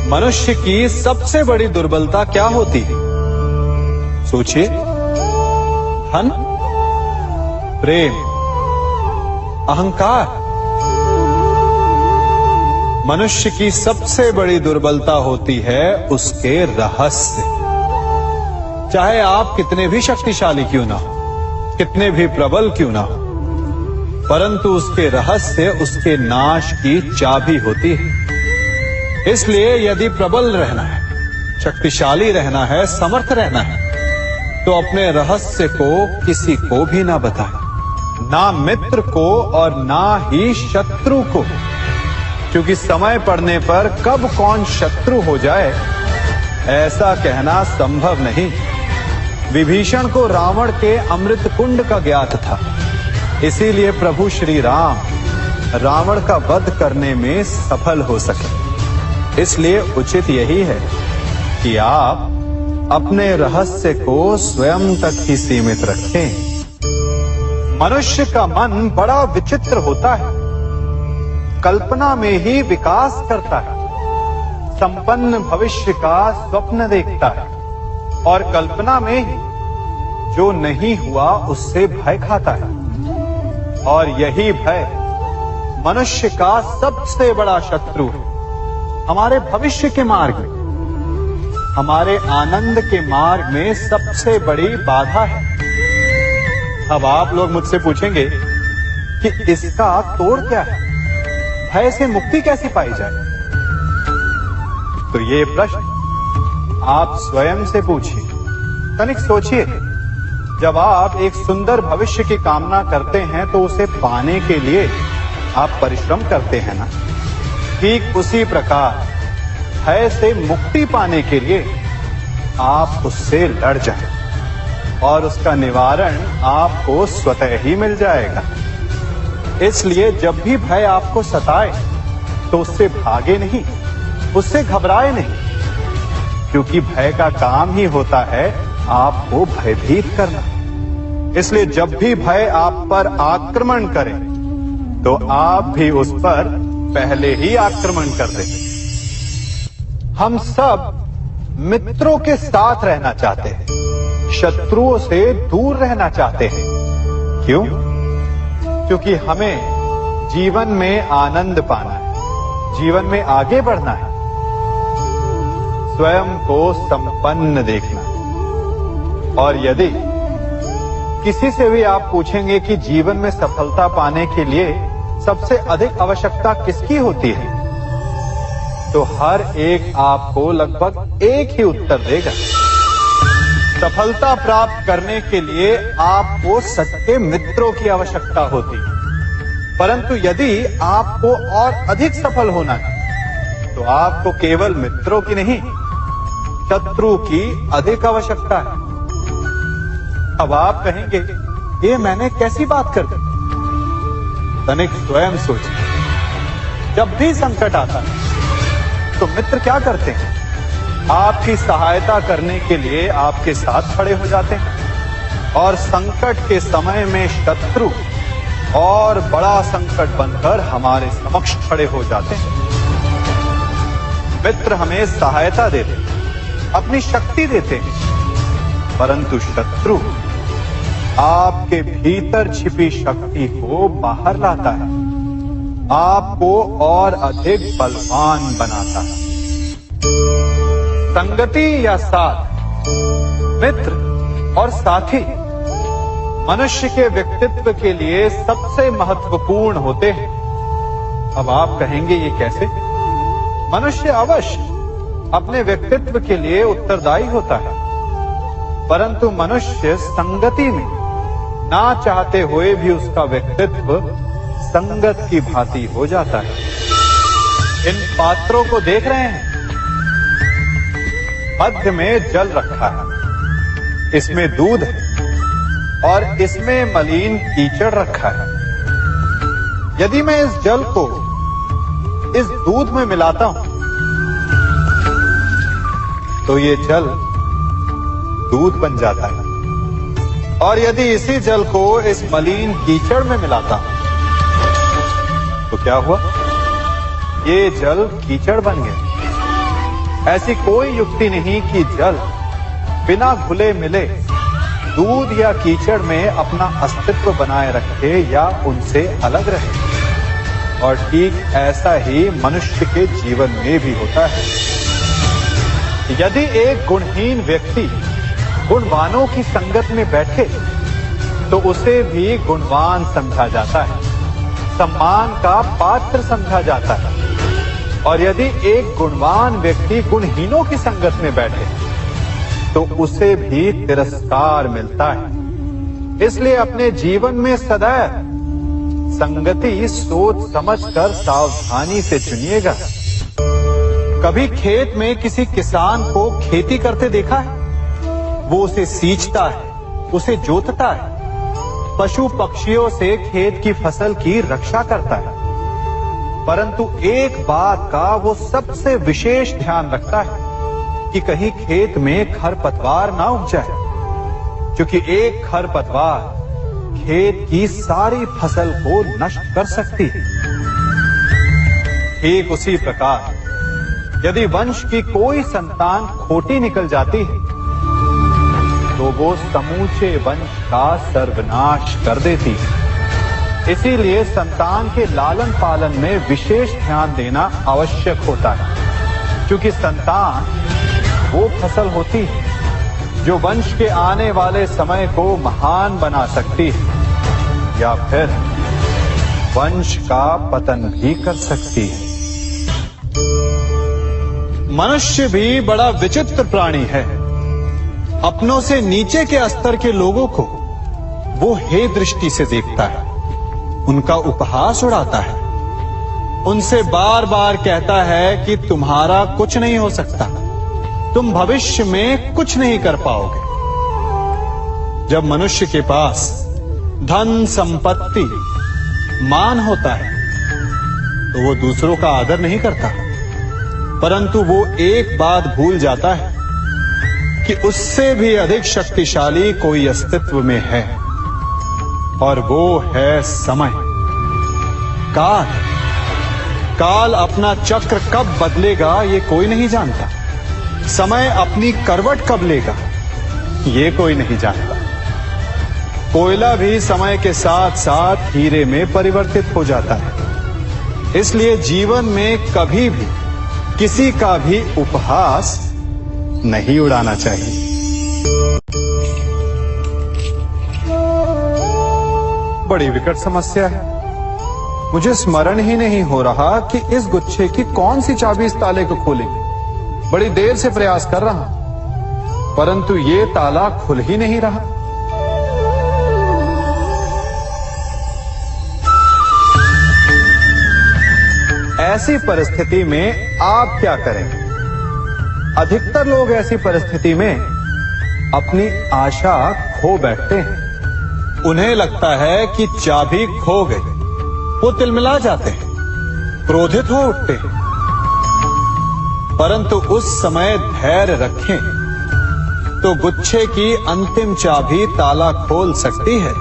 मनुष्य की सबसे बड़ी दुर्बलता क्या होती है? सोचिए। धन, प्रेम, अहंकार। मनुष्य की सबसे बड़ी दुर्बलता होती है उसके रहस्य। चाहे आप कितने भी शक्तिशाली क्यों ना हो, कितने भी प्रबल क्यों ना हो, परंतु उसके रहस्य उसके नाश की चाबी होती है। इसलिए यदि प्रबल रहना है, शक्तिशाली रहना है, समर्थ रहना है, तो अपने रहस्य को किसी को भी ना बताएं, ना मित्र को और ना ही शत्रु को, क्योंकि समय पड़ने पर कब कौन शत्रु हो जाए ऐसा कहना संभव नहीं। विभीषण को रावण के अमृत कुंड का ज्ञात था, इसीलिए प्रभु श्री राम रावण का वध करने में सफल हो सके। इसलिए उचित यही है कि आप अपने रहस्य को स्वयं तक ही सीमित रखें। मनुष्य का मन बड़ा विचित्र होता है, कल्पना में ही विकास करता है, संपन्न भविष्य का स्वप्न देखता है और कल्पना में ही जो नहीं हुआ उससे भय खाता है। और यही भय मनुष्य का सबसे बड़ा शत्रु है। हमारे भविष्य के मार्ग में, हमारे आनंद के मार्ग में सबसे बड़ी बाधा है। अब आप लोग मुझसे पूछेंगे कि इसका तोड़ क्या है, भय से मुक्ति कैसे पाई जाए? तो ये प्रश्न आप स्वयं से पूछिए। तनिक सोचिए, जब आप एक सुंदर भविष्य की कामना करते हैं तो उसे पाने के लिए आप परिश्रम करते हैं ना? ठीक उसी प्रकार भय से मुक्ति पाने के लिए आप उससे लड़ जाएं और उसका निवारण आपको स्वतः ही मिल जाएगा। इसलिए जब भी भय आपको सताए तो उससे भागे नहीं, उससे घबराए नहीं, क्योंकि भय का काम ही होता है आपको भयभीत करना। इसलिए जब भी भय आप पर आक्रमण करे तो आप भी उस पर पहले ही आक्रमण कर दें। हम सब मित्रों के साथ रहना चाहते हैं, शत्रुओं से दूर रहना चाहते हैं। क्यों? क्योंकि हमें जीवन में आनंद पाना है, जीवन में आगे बढ़ना है, स्वयं को संपन्न देखना है। और यदि किसी से भी आप पूछेंगे कि जीवन में सफलता पाने के लिए सबसे अधिक आवश्यकता किसकी होती है, तो हर एक आपको लगभग एक ही उत्तर देगा। सफलता प्राप्त करने के लिए आपको सच्चे मित्रों की आवश्यकता होती है। परंतु यदि आपको और अधिक सफल होना है तो आपको केवल मित्रों की नहीं, शत्रु की अधिक आवश्यकता है। अब आप कहेंगे, ये मैंने कैसी बात कर दी? तनिक स्वयं सोचिए। जब भी संकट आता है तो मित्र क्या करते हैं? आपकी सहायता करने के लिए आपके साथ खड़े हो जाते हैं और संकट के समय में शत्रु और बड़ा संकट बनकर हमारे समक्ष खड़े हो जाते हैं। मित्र हमें सहायता देते हैं, अपनी शक्ति देते हैं, परंतु शत्रु आपके भीतर छिपी शक्ति को बाहर लाता है, आपको और अधिक बलवान बनाता है। संगति या साथ, मित्र और साथी मनुष्य के व्यक्तित्व के लिए सबसे महत्वपूर्ण होते हैं। अब आप कहेंगे, ये कैसे? मनुष्य अवश्य अपने व्यक्तित्व के लिए उत्तरदायी होता है, परंतु मनुष्य संगति में ना चाहते हुए भी उसका व्यक्तित्व संगत की भांति हो जाता है। इन पात्रों को देख रहे हैं, मध्य में जल रखा है, इसमें दूध है और इसमें मलिन कीचड़ रखा है। यदि मैं इस जल को इस दूध में मिलाता हूं तो ये जल दूध बन जाता है, और यदि इसी जल को इस मलिन कीचड़ में मिलाता हूं तो क्या हुआ? ये जल कीचड़ बन गया। ऐसी कोई युक्ति नहीं कि जल बिना घुले मिले दूध या कीचड़ में अपना अस्तित्व बनाए रखे या उनसे अलग रहे। और ठीक ऐसा ही मनुष्य के जीवन में भी होता है। यदि एक गुणहीन व्यक्ति गुणवानों की संगत में बैठे तो उसे भी गुणवान समझा जाता है, सम्मान का पात्र समझा जाता है। और यदि एक गुणवान व्यक्ति गुणहीनों की संगत में बैठे तो उसे भी तिरस्कार मिलता है। इसलिए अपने जीवन में सदैव संगति सोच समझकर सावधानी से चुनिएगा। कभी खेत में किसी किसान को खेती करते देखा है? वो उसे सींचता है, उसे जोतता है, पशु पक्षियों से खेत की फसल की रक्षा करता है। परंतु एक बात का वो सबसे विशेष ध्यान रखता है कि कहीं खेत में खरपतवार ना उग जाए, क्योंकि एक खरपतवार खेत की सारी फसल को नष्ट कर सकती है। ठीक उसी प्रकार यदि वंश की कोई संतान खोटी निकल जाती है तो वो समूचे वंश का सर्वनाश कर देती है। इसीलिए संतान के लालन पालन में विशेष ध्यान देना आवश्यक होता है, क्योंकि संतान वो फसल होती है जो वंश के आने वाले समय को महान बना सकती है या फिर वंश का पतन भी कर सकती है। मनुष्य भी बड़ा विचित्र प्राणी है। अपनों से नीचे के स्तर के लोगों को वो हे दृष्टि से देखता है, उनका उपहास उड़ाता है, उनसे बार बार कहता है कि तुम्हारा कुछ नहीं हो सकता, तुम भविष्य में कुछ नहीं कर पाओगे। जब मनुष्य के पास धन संपत्ति मान होता है तो वो दूसरों का आदर नहीं करता, परंतु वो एक बात भूल जाता है कि उससे भी अधिक शक्तिशाली कोई अस्तित्व में है, और वो है समय। काल काल अपना चक्र कब बदलेगा ये कोई नहीं जानता। समय अपनी करवट कब लेगा ये कोई नहीं जानता। कोयला भी समय के साथ साथ हीरे में परिवर्तित हो जाता है। इसलिए जीवन में कभी भी किसी का भी उपहास नहीं उड़ाना चाहिए। बड़ी विकट समस्या है। मुझे स्मरण ही नहीं हो रहा कि इस गुच्छे की कौन सी चाबी इस ताले को खोलेगी। बड़ी देर से प्रयास कर रहा, परंतु ये ताला खुल ही नहीं रहा। ऐसी परिस्थिति में आप क्या करेंगे? अधिकतर लोग ऐसी परिस्थिति में अपनी आशा खो बैठते हैं। उन्हें लगता है कि चाबी खो गई। वो तिलमिला जाते हैं, क्रोधित हो उठते हैं। परंतु उस समय धैर्य रखें तो गुच्छे की अंतिम चाबी ताला खोल सकती है।